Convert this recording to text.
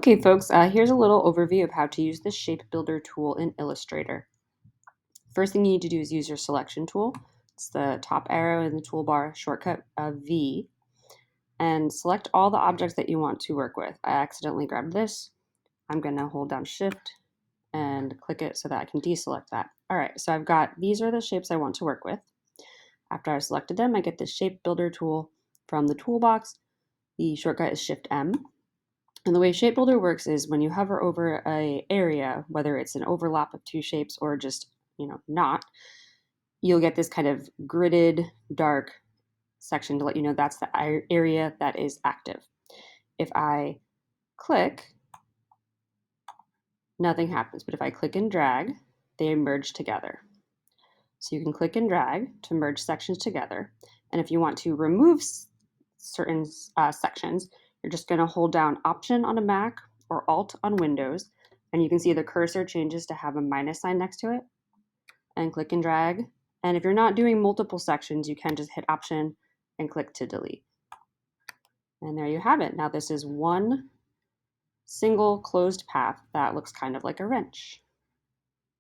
Okay, folks, here's a little overview of how to use the Shape Builder tool in Illustrator. First thing you need to do is use your selection tool. It's the top arrow in the toolbar, shortcut V, and select all the objects that you want to work with. I accidentally grabbed this. I'm going to hold down Shift and click it so that I can deselect that. All right, so I've got, these are the shapes I want to work with. After I've selected them, I get the Shape Builder tool from the toolbox. The shortcut is Shift M. And the way Shape Builder works is when you hover over an area, whether it's an overlap of two shapes or just, not, you'll get this kind of gridded dark section to let you know that's the area that is active. If I click, nothing happens, but if I click and drag, they merge together. So you can click and drag to merge sections together. And if you want to remove certain sections, you're just going to hold down Option on a Mac or Alt on Windows, and you can see the cursor changes to have a minus sign next to it, and click and drag. And if you're not doing multiple sections, you can just hit Option and click to delete. And there you have it. Now this is one single closed path that looks kind of like a wrench.